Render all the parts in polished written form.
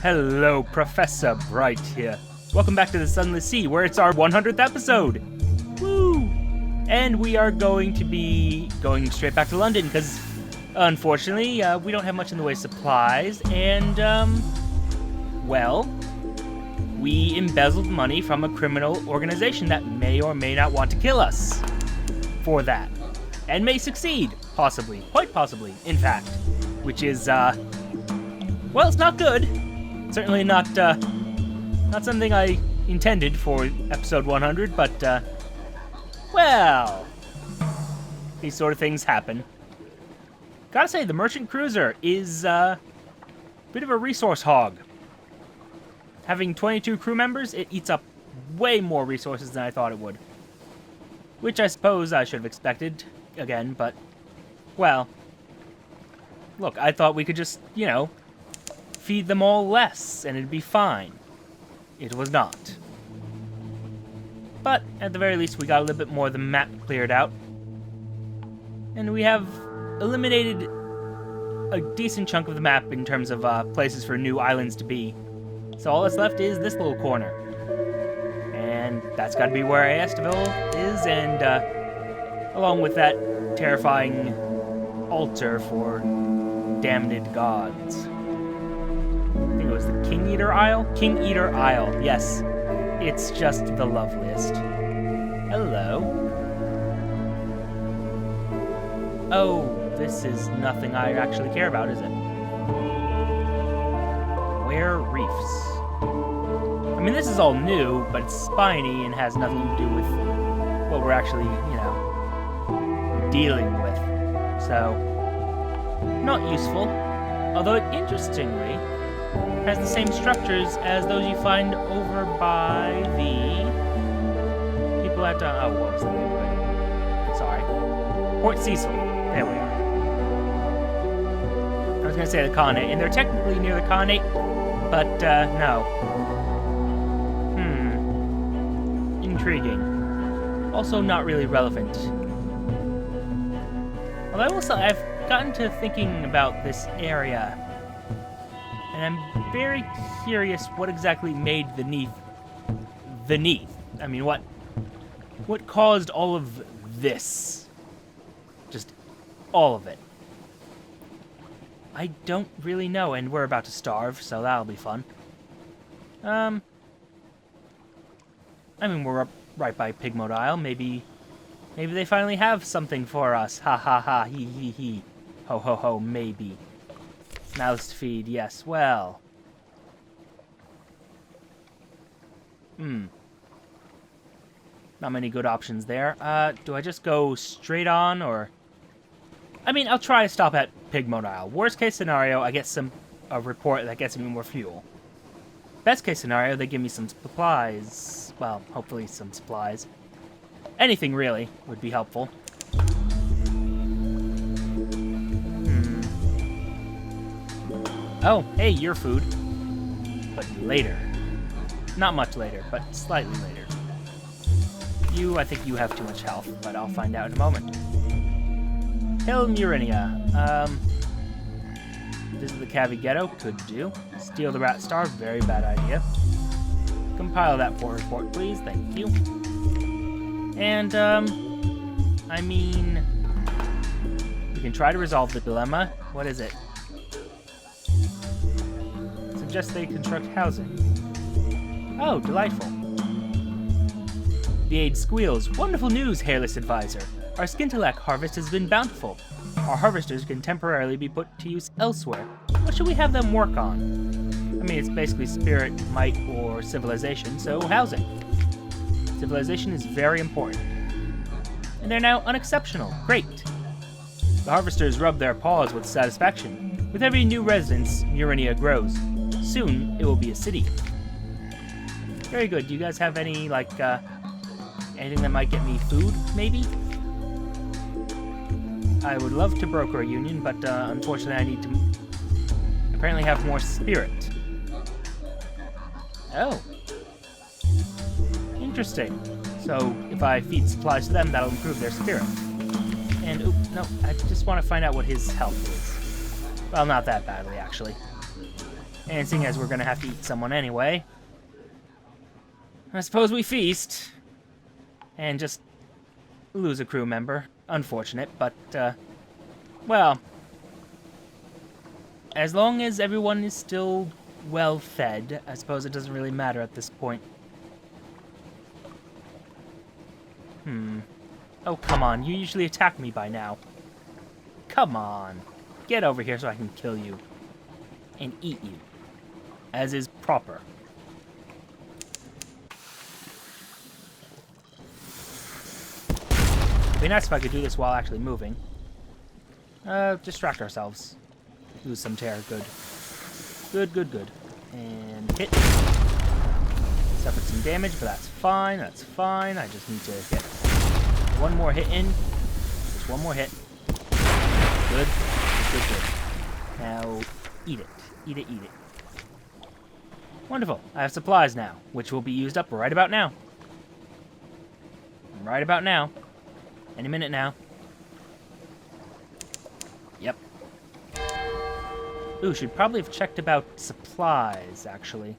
Hello, Professor Bright here. Welcome back to the Sunless Sea, where it's our 100th episode. Woo! And we are going to be going straight back to London, because, unfortunately, we don't have much in the way of supplies, and, well, we embezzled money from a criminal organization that may or may not want to kill us for that. And may succeed, possibly, quite possibly, in fact, which is, well, it's not good. Certainly not something I intended for episode 100, but, well, these sort of things happen. Gotta say, the merchant cruiser is a bit of a resource hog. Having 22 crew members, it eats up way more resources than I thought it would. Which I suppose I should have expected, again, but, well, look, I thought we could just, feed them all less, and it'd be fine. It was not. But, at the very least, we got a little bit more of the map cleared out. And we have eliminated a decent chunk of the map in terms of places for new islands to be. So all that's left is this little corner. And that's gotta be where Astiville is, and along with that terrifying altar for damned gods. I think it was the King Eater Isle? King Eater Isle, yes. It's just the loveliest. Hello. Oh, this is nothing I actually care about, is it? Where reefs? I mean, this is all new, but it's spiny and has nothing to do with what we're actually, dealing with. So, not useful. Although it interestingly has the same structures as those you find over by the people at, what was the name of it? Sorry. Port Cecil. There we are. I was going to say the Colonnade, and they're technically near the Colonnade, but, no. Intriguing. Also not really relevant. Although I've gotten to thinking about this area, and I'm very curious what exactly made the Neath. I mean, what caused all of this? Just all of it. I don't really know, and we're about to starve, so that'll be fun. I mean, we're up right by Pigmode Isle. Maybe they finally have something for us. Ha ha ha, hee hee hee. Ho ho ho, maybe. Mouths to feed, yes, well. Not many good options there. Do I just go straight on, or... I mean, I'll try to stop at Pigmode Isle. Worst case scenario, I get a report that gets me more fuel. Best case scenario, they give me some supplies. Well, hopefully some supplies. Anything, really, would be helpful. Oh, hey, your food. But later. Not much later, but slightly later. I think you have too much health, but I'll find out in a moment. Hail Murinia. Visit the Cavi Ghetto, could do. Steal the Rat Star, very bad idea. Compile that report, please, thank you. And, I mean... we can try to resolve the dilemma. What is it? Suggest they construct housing. Oh, delightful. The aide squeals. Wonderful news, hairless advisor. Our Skintalak harvest has been bountiful. Our harvesters can temporarily be put to use elsewhere. What should we have them work on? I mean, it's basically spirit, might, or civilization, so housing. Civilization is very important. And they're now unexceptional. Great. The harvesters rub their paws with satisfaction. With every new residence, Murinia grows. Soon, it will be a city. Very good. Do you guys have any, anything that might get me food, maybe? I would love to broker a union, but unfortunately I need to apparently have more spirit. Oh. Interesting. So if I feed supplies to them, that'll improve their spirit. And, no, I just want to find out what his health is. Well, not that badly, actually. And seeing as we're gonna have to eat someone anyway, I suppose we feast. And just lose a crew member. Unfortunate, but, well, as long as everyone is still well fed, I suppose it doesn't really matter at this point. Oh, come on. You usually attack me by now. Come on. Get over here so I can kill you. And eat you. As is proper. It'd be nice if I could do this while actually moving. Distract ourselves. Lose some terror. Good. Good, good, good. And hit. Suffered some damage, but that's fine. That's fine. I just need to get one more hit in. Just one more hit. Good. Good, good, good. Now, eat it. Eat it, eat it. Wonderful. I have supplies now, which will be used up right about now. Right about now. Any minute now. Yep. Ooh, should probably have checked about supplies, actually.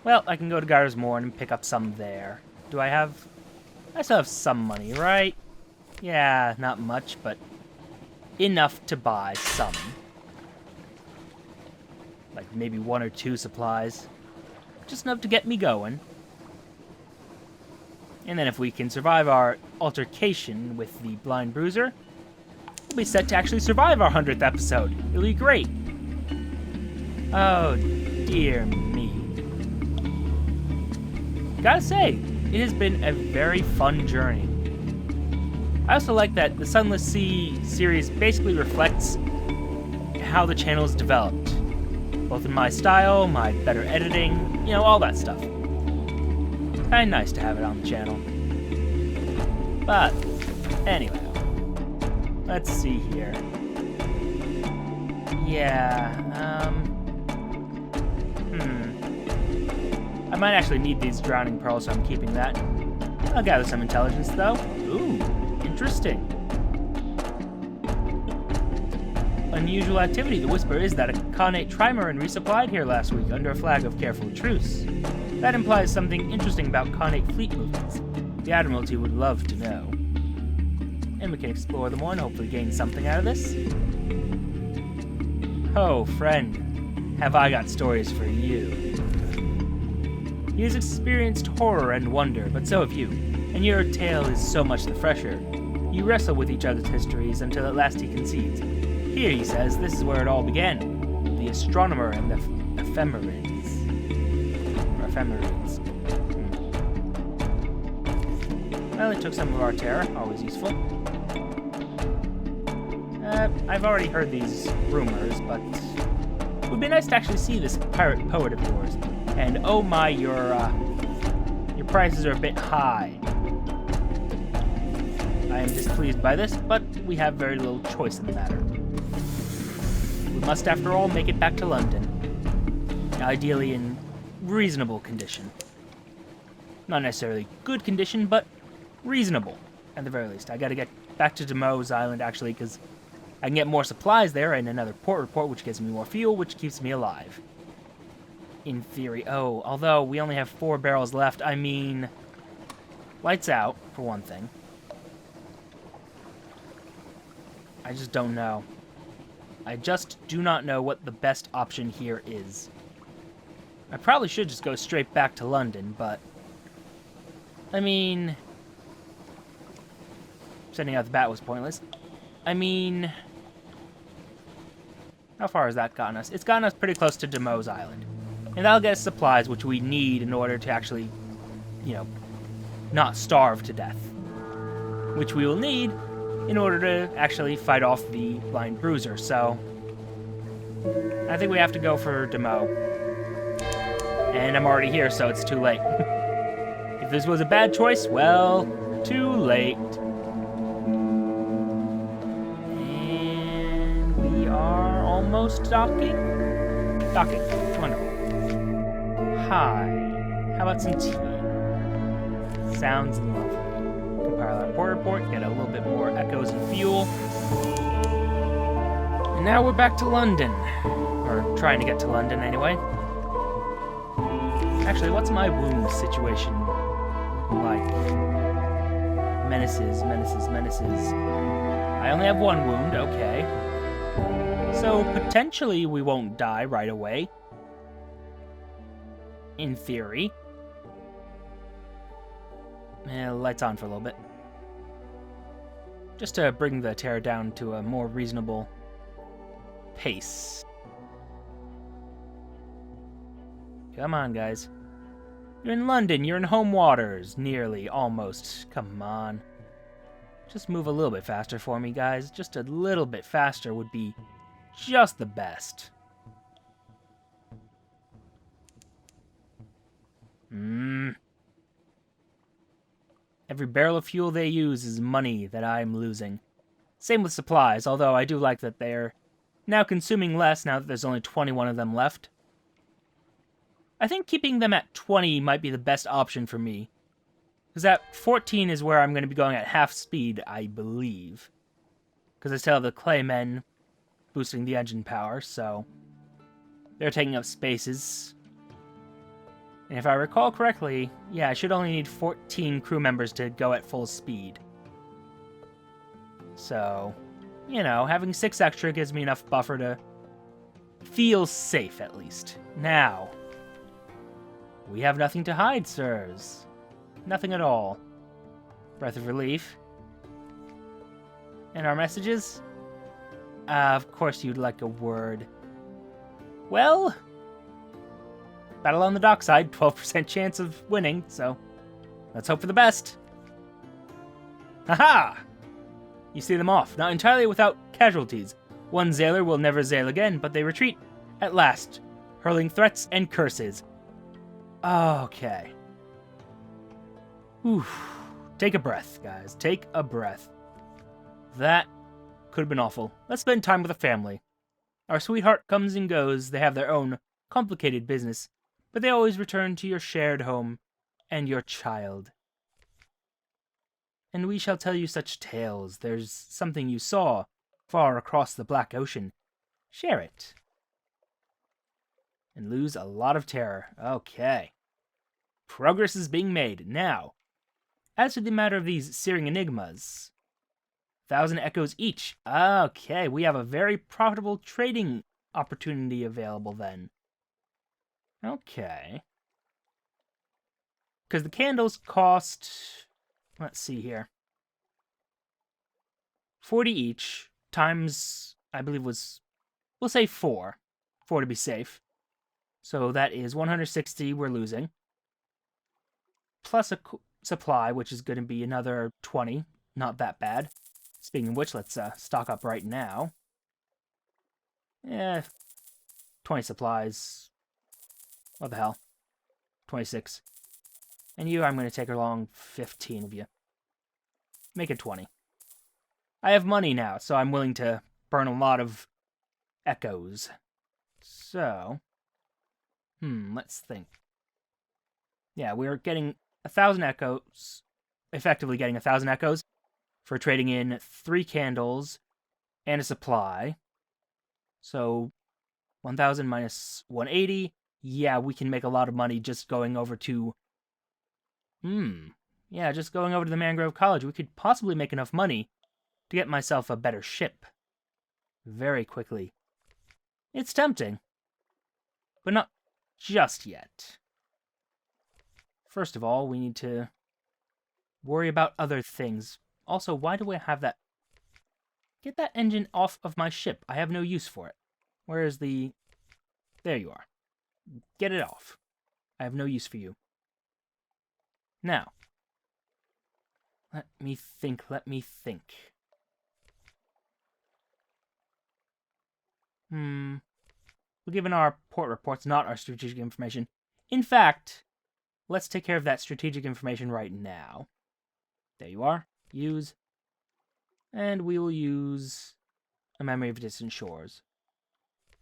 Well, I can go to Gyra's Morn and pick up some there. Do I have... I still have some money, right? Yeah, not much, but enough to buy some. Like maybe 1 or 2 supplies. Just enough to get me going. And then if we can survive our altercation with the Blind Bruiser, we'll be set to actually survive our 100th episode. It'll be great. Oh, dear me. Gotta say, it has been a very fun journey. I also like that the Sunless Sea series basically reflects how the channel is developed. Both in my style, my better editing, you know, all that stuff. Kinda nice to have it on the channel. But, anyway. Let's see here. Yeah, I might actually need these drowning pearls, so I'm keeping that. I'll gather some intelligence, though. Ooh, interesting. Unusual activity. The whisper is that a Khanate trimaran resupplied here last week under a flag of careful truce. That implies something interesting about Khanate fleet movements. The Admiralty would love to know. And we can explore them more and hopefully gain something out of this. Oh, friend, have I got stories for you. He has experienced horror and wonder, but so have you, and your tale is so much the fresher. You wrestle with each other's histories until at last he concedes. Here, he says, this is where it all began. The astronomer and the ephemerides. Or ephemerides. Well, it took some of our terror, always useful. I've already heard these rumors, but it would be nice to actually see this pirate poet of yours. And oh my, your prices are a bit high. I am displeased by this, but we have very little choice in the matter. We must, after all, make it back to London. Ideally in reasonable condition. Not necessarily good condition, but reasonable, at the very least. I gotta get back to Demo's Island, actually, because I can get more supplies there and another port report, which gives me more fuel, which keeps me alive. In theory. Oh, although we only have 4 barrels left, I mean... lights out, for one thing. I just don't know. I just do not know what the best option here is. I probably should just go straight back to London, but... I mean... sending out the bat was pointless. I mean... how far has that gotten us? It's gotten us pretty close to Demo's Island. And that'll get us supplies, which we need in order to actually, you know, not starve to death. Which we will need in order to actually fight off the Blind Bruiser, so... I think we have to go for Demo. And I'm already here, so it's too late. If this was a bad choice, well, too late. And we are almost docking? Docking. Wonderful. Hi. How about some tea? Sounds lovely. Compile our port report, get a little bit more echoes and fuel. And now we're back to London, where Or trying to get to London, anyway. Actually, what's my wound situation like? Menaces, menaces, menaces. I only have one wound, okay. So, potentially we won't die right away. In theory. Lights on for a little bit. Just to bring the terror down to a more reasonable pace. Come on, guys. You're in London, you're in home waters. Nearly, almost. Come on. Just move a little bit faster for me, guys. Just a little bit faster would be just the best. Every barrel of fuel they use is money that I'm losing. Same with supplies, although I do like that they're now consuming less now that there's only 21 of them left. I think keeping them at 20 might be the best option for me. Because at 14 is where I'm going to be going at half speed, I believe. Because I still have the Claymen boosting the engine power, so they're taking up spaces. And if I recall correctly, yeah, I should only need 14 crew members to go at full speed. So, you know, having 6 extra gives me enough buffer to feel safe, at least. Now, we have nothing to hide, sirs. Nothing at all. Breath of relief. And our messages? Of course you'd like a word. Well, battle on the dockside, 12% chance of winning, so let's hope for the best. Haha! You see them off, not entirely without casualties. One sailor will never sail again, but they retreat at last, hurling threats and curses. Okay. Whew. Take a breath, guys. Take a breath. That could have been awful. Let's spend time with the family. Our sweetheart comes and goes. They have their own complicated business, but they always return to your shared home and your child. And we shall tell you such tales. There's something you saw far across the Black Ocean. Share it. And lose a lot of terror. Okay. Progress is being made. Now, as to the matter of these searing enigmas, 1,000 echoes each. Okay, we have a very profitable trading opportunity available then. Okay. Because the candles cost, let's see here, 40 each, times, I believe was, we'll say 4 to be safe. So that is 160 we're losing. Plus a supply, which is going to be another 20. Not that bad. Speaking of which, let's stock up right now. 20 supplies. What the hell? 26. And you, I'm going to take along 15 of you. Make it 20. I have money now, so I'm willing to burn a lot of echoes. So, let's think. Yeah, we're getting 1,000 echoes, effectively getting 1,000 echoes for trading in 3 candles and a supply. So, 1,000 minus 180. Yeah, we can make a lot of money just going over to... Yeah, just going over to the Mangrove College. We could possibly make enough money to get myself a better ship. Very quickly. It's tempting. But not just yet. First of all, we need to worry about other things. Also, why do I have that? Get that engine off of my ship. I have no use for it. Where is the... There you are. Get it off. I have no use for you. Now, let me think. We're given our port reports, not our strategic information. In fact, let's take care of that strategic information right now. There you are. Use. And we will use a memory of distant shores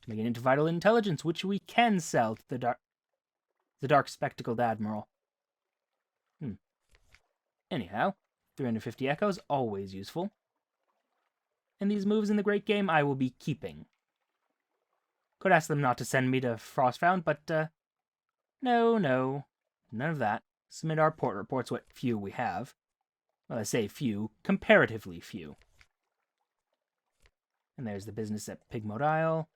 to make it into vital intelligence, which we can sell to the dark spectacled admiral. Anyhow, 350 echoes, always useful. And these moves in the great game I will be keeping. Could ask them not to send me to Frostbound, but, no, none of that. Submit our port reports, what few we have. Well, I say few, comparatively few. And there's the business at Pigmote Isle,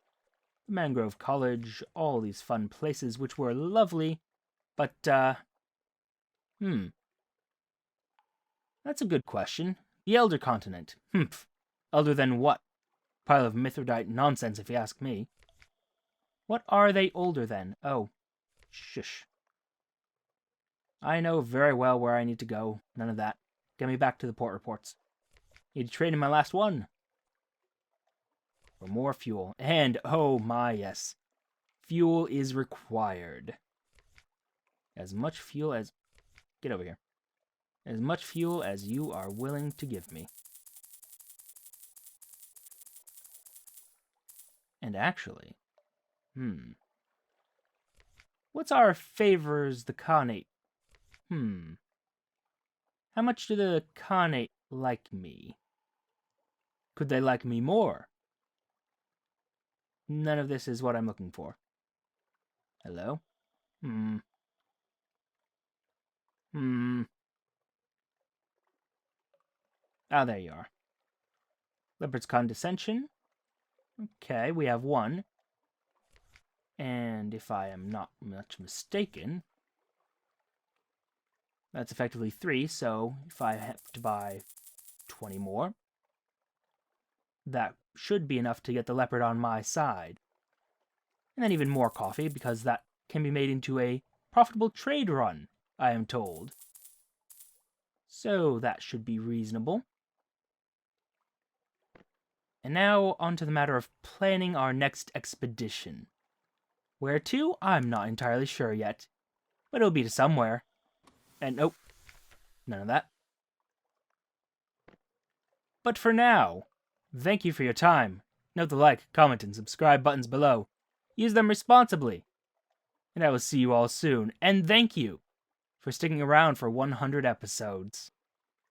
the Mangrove College, all these fun places which were lovely, but, That's a good question. The Elder Continent. Humph. Elder than what? Pile of Mithridite nonsense, if you ask me. What are they older than? Oh, shush. I know very well where I need to go. None of that. Get me back to the port reports. Need to trade in my last one. For more fuel. And, oh my, yes. Fuel is required. As much fuel as... Get over here. As much fuel as you are willing to give me. And actually... What's our favors the Khanate? How much do the Khanate like me? Could they like me more? None of this is what I'm looking for. Hello? Ah, there you are. Leopard's Condescension. Okay, we have one. And if I am not much mistaken, that's effectively 3, so if I have to buy 20 more, that should be enough to get the leopard on my side. And then even more coffee, because that can be made into a profitable trade run, I am told. So that should be reasonable. And now onto the matter of planning our next expedition. Where to? I'm not entirely sure yet. But it'll be to somewhere. And nope. None of that. But for now, thank you for your time. Note the like, comment, and subscribe buttons below. Use them responsibly. And I will see you all soon. And thank you for sticking around for 100 episodes.